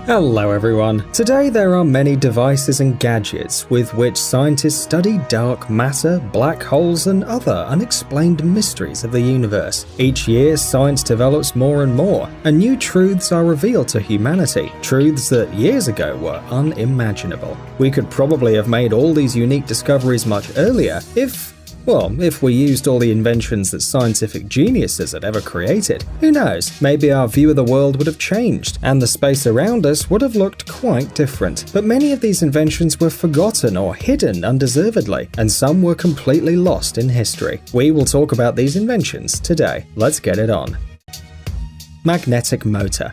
Hello everyone. Today there are many devices and gadgets with which scientists study dark matter, black holes and other unexplained mysteries of the universe. Each year science develops more and more, and new truths are revealed to humanity, truths that years ago were unimaginable. We could probably have made all these unique discoveries much earlier if we used all the inventions that scientific geniuses had ever created. Who knows, maybe our view of the world would have changed, and the space around us would have looked quite different. But many of these inventions were forgotten or hidden undeservedly, and some were completely lost in history. We will talk about these inventions today. Let's get it on. Magnetic motor.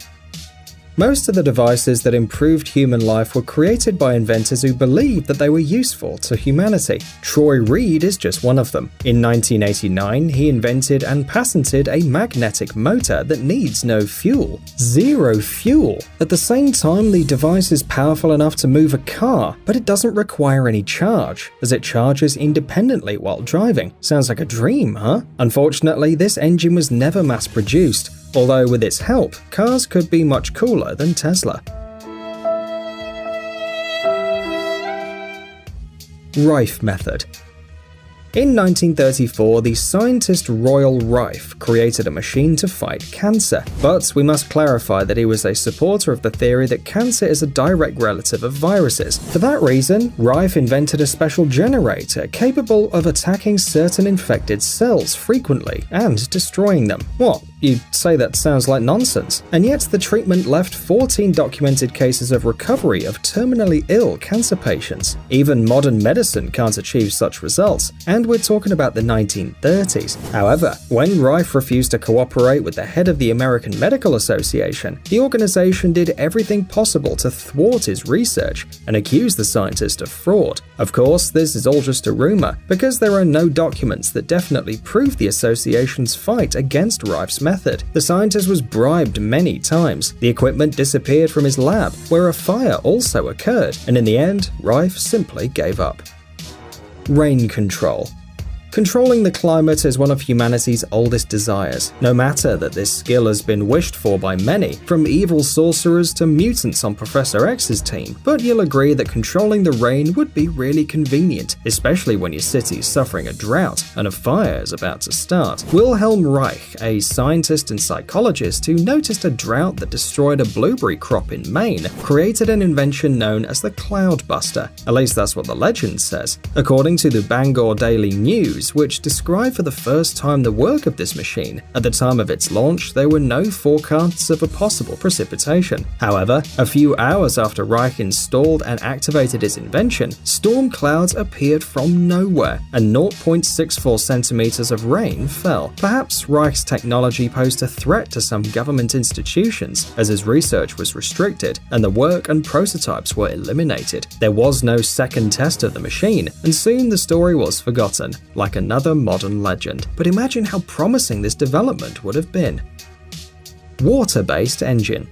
Most of the devices that improved human life were created by inventors who believed that they were useful to humanity. Troy Reed is just one of them. In 1989, he invented and patented a magnetic motor that needs no fuel. Zero fuel! At the same time, the device is powerful enough to move a car, but it doesn't require any charge, as it charges independently while driving. Sounds like a dream, huh? Unfortunately, this engine was never mass-produced. Although with its help, cars could be much cooler than Tesla. Rife method. In 1934, the scientist Royal Rife created a machine to fight cancer. But we must clarify that he was a supporter of the theory that cancer is a direct relative of viruses. For that reason, Rife invented a special generator capable of attacking certain infected cells frequently and destroying them. What? You'd say that sounds like nonsense. And yet the treatment left 14 documented cases of recovery of terminally ill cancer patients. Even modern medicine can't achieve such results, and we're talking about the 1930s. However, when Rife refused to cooperate with the head of the American Medical Association, the organization did everything possible to thwart his research and accuse the scientist of fraud. Of course, this is all just a rumor, because there are no documents that definitely prove the association's fight against Rife's method. The scientist was bribed many times. The equipment disappeared from his lab, where a fire also occurred, and in the end, Rife simply gave up. Rain control. Controlling the climate is one of humanity's oldest desires, no matter that this skill has been wished for by many, from evil sorcerers to mutants on Professor X's team. But you'll agree that controlling the rain would be really convenient, especially when your city's suffering a drought and a fire is about to start. Wilhelm Reich, a scientist and psychologist who noticed a drought that destroyed a blueberry crop in Maine, created an invention known as the Cloudbuster. At least that's what the legend says. According to the Bangor Daily News, which described for the first time the work of this machine. At the time of its launch, there were no forecasts of a possible precipitation. However, a few hours after Reich installed and activated his invention, storm clouds appeared from nowhere, and 0.64 centimeters of rain fell. Perhaps Reich's technology posed a threat to some government institutions, as his research was restricted and the work and prototypes were eliminated. There was no second test of the machine, and soon the story was forgotten, like another modern legend. But imagine how promising this development would have been. Water-based engine.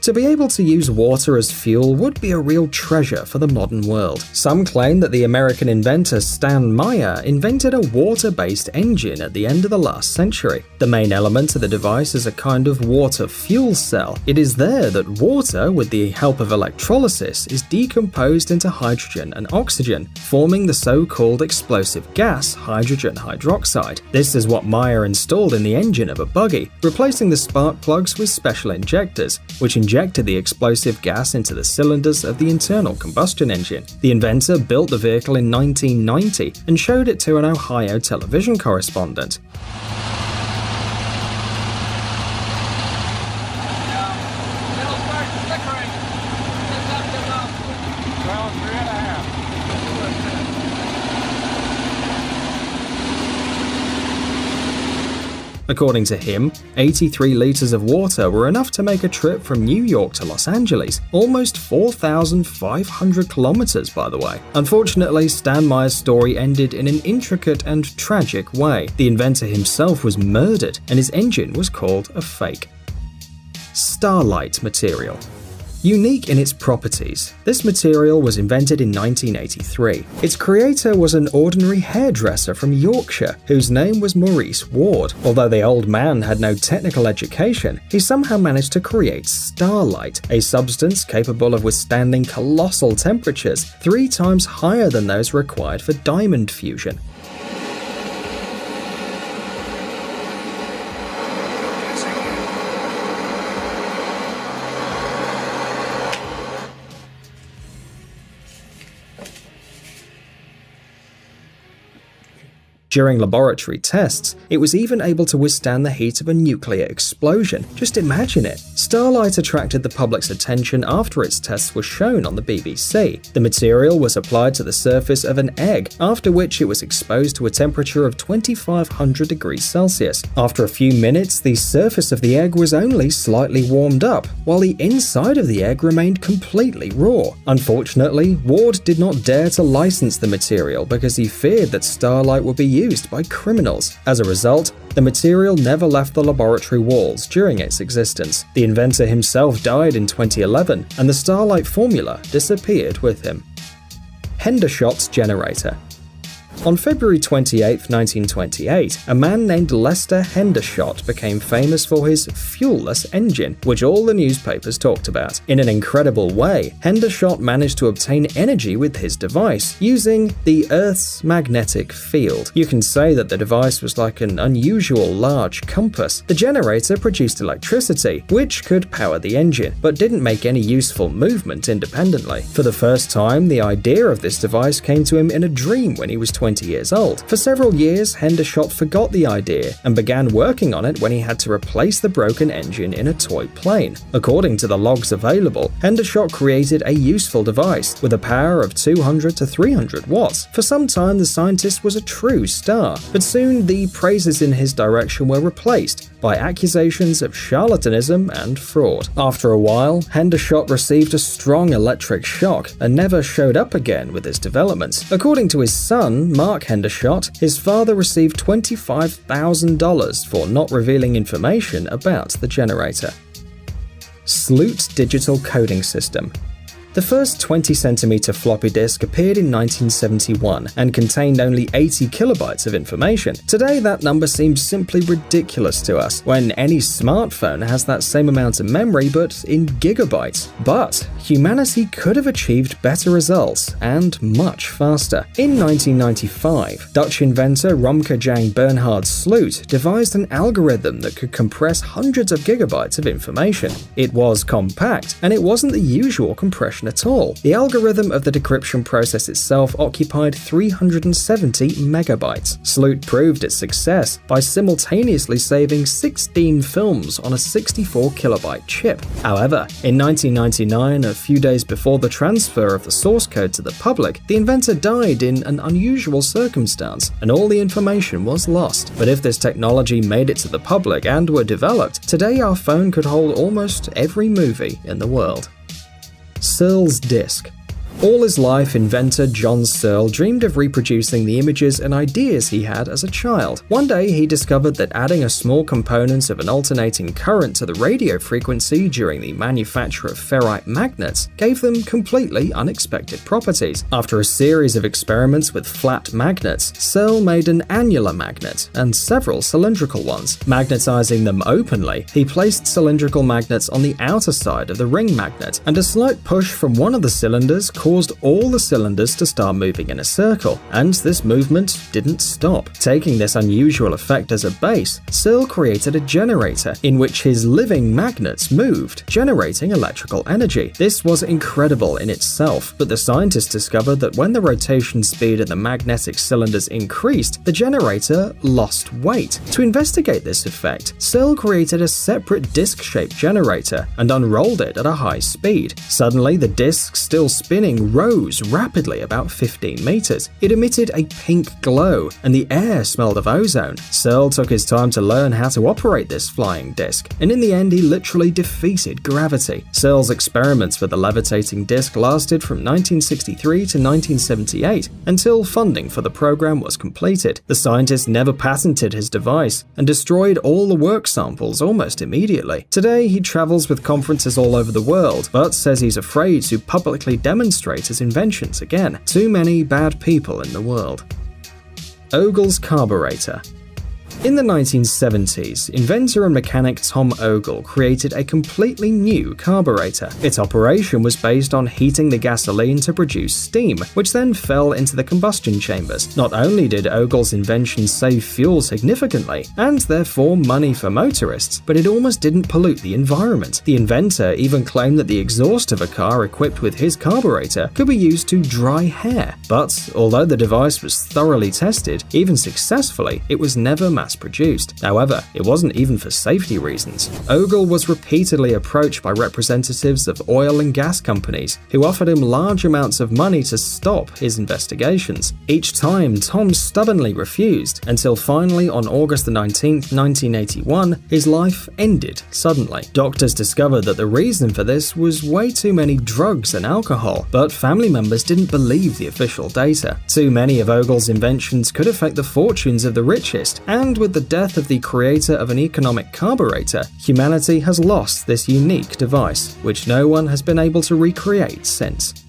To be able to use water as fuel would be a real treasure for the modern world. Some claim that the American inventor Stan Meyer invented a water-based engine at the end of the last century. The main element of the device is a kind of water fuel cell. It is there that water, with the help of electrolysis, is decomposed into hydrogen and oxygen, forming the so-called explosive gas hydrogen hydroxide. This is what Meyer installed in the engine of a buggy, replacing the spark plugs with special injectors, which injected the explosive gas into the cylinders of the internal combustion engine. The inventor built the vehicle in 1990 and showed it to an Ohio television correspondent. According to him, 83 liters of water were enough to make a trip from New York to Los Angeles, almost 4,500 kilometers by the way. Unfortunately, Stan Meyer's story ended in an intricate and tragic way. The inventor himself was murdered, and his engine was called a fake. Starlight material. Unique in its properties, this material was invented in 1983. Its creator was an ordinary hairdresser from Yorkshire whose name was Maurice Ward. Although the old man had no technical education, he somehow managed to create starlight, a substance capable of withstanding colossal temperatures 3 times higher than those required for diamond fusion. During laboratory tests, it was even able to withstand the heat of a nuclear explosion. Just imagine it. Starlight attracted the public's attention after its tests were shown on the BBC. The material was applied to the surface of an egg, after which it was exposed to a temperature of 2500 degrees Celsius. After a few minutes, the surface of the egg was only slightly warmed up, while the inside of the egg remained completely raw. Unfortunately, Ward did not dare to license the material because he feared that starlight would be used by criminals. As a result, the material never left the laboratory walls during its existence. The inventor himself died in 2011, and the starlight formula disappeared with him. Hendershot's generator. On February 28, 1928, a man named Lester Hendershot became famous for his fuelless engine, which all the newspapers talked about. In an incredible way, Hendershot managed to obtain energy with his device, using the Earth's magnetic field. You can say that the device was like an unusual large compass. The generator produced electricity, which could power the engine, but didn't make any useful movement independently. For the first time, the idea of this device came to him in a dream when he was 20 years old. For several years, Hendershot forgot the idea and began working on it when he had to replace the broken engine in a toy plane. According to the logs available, Hendershot created a useful device with a power of 200 to 300 watts. For some time, the scientist was a true star, but soon the praises in his direction were replaced by accusations of charlatanism and fraud. After a while, Hendershot received a strong electric shock and never showed up again with his developments. According to his son, Mark Hendershot, his father received $25,000 for not revealing information about the generator. Sloot Digital Coding System. The first 20cm floppy disk appeared in 1971 and contained only 80 kilobytes of information. Today, that number seems simply ridiculous to us, when any smartphone has that same amount of memory but in gigabytes. But humanity could have achieved better results and much faster. In 1995, Dutch inventor Romke Jan Bernhard Sloot devised an algorithm that could compress hundreds of gigabytes of information. It was compact, and it wasn't the usual compression at all. The algorithm of the decryption process itself occupied 370 megabytes. Sloot proved its success by simultaneously saving 16 films on a 64 kilobyte chip. However, in 1999, a few days before the transfer of the source code to the public, the inventor died in an unusual circumstance, and all the information was lost. But if this technology made it to the public and were developed, today our phone could hold almost every movie in the world. Searle's disk. All his life, inventor John Searle dreamed of reproducing the images and ideas he had as a child. One day, he discovered that adding a small component of an alternating current to the radio frequency during the manufacture of ferrite magnets gave them completely unexpected properties. After a series of experiments with flat magnets, Searle made an annular magnet and several cylindrical ones. Magnetizing them openly, he placed cylindrical magnets on the outer side of the ring magnet, and a slight push from one of the cylinders caused all the cylinders to start moving in a circle, and this movement didn't stop. Taking this unusual effect as a base, Searle created a generator in which his living magnets moved, generating electrical energy. This was incredible in itself, but the scientists discovered that when the rotation speed of the magnetic cylinders increased, the generator lost weight. To investigate this effect, Searle created a separate disc-shaped generator and unrolled it at a high speed. Suddenly, the disc, still spinning, thing rose rapidly about 15 meters. It emitted a pink glow, and the air smelled of ozone. Searle took his time to learn how to operate this flying disc, and in the end he literally defeated gravity. Searle's experiments with the levitating disc lasted from 1963 to 1978 until funding for the program was completed. The scientist never patented his device and destroyed all the work samples almost immediately. Today he travels with conferences all over the world, but says he's afraid to publicly demonstrate his inventions again. Too many bad people in the world. Ogle's carburetor. In the 1970s, inventor and mechanic Tom Ogle created a completely new carburetor. Its operation was based on heating the gasoline to produce steam, which then fell into the combustion chambers. Not only did Ogle's invention save fuel significantly, and therefore money for motorists, but it almost didn't pollute the environment. The inventor even claimed that the exhaust of a car equipped with his carburetor could be used to dry hair. But although the device was thoroughly tested, even successfully, it was never mass-produced. However, it wasn't even for safety reasons. Ogle was repeatedly approached by representatives of oil and gas companies who offered him large amounts of money to stop his investigations. Each time, Tom stubbornly refused, until finally on August 19, 1981, his life ended suddenly. Doctors discovered that the reason for this was way too many drugs and alcohol, but family members didn't believe the official data. Too many of Ogle's inventions could affect the fortunes of the richest, and with the death of the creator of an economic carburetor, humanity has lost this unique device, which no one has been able to recreate since.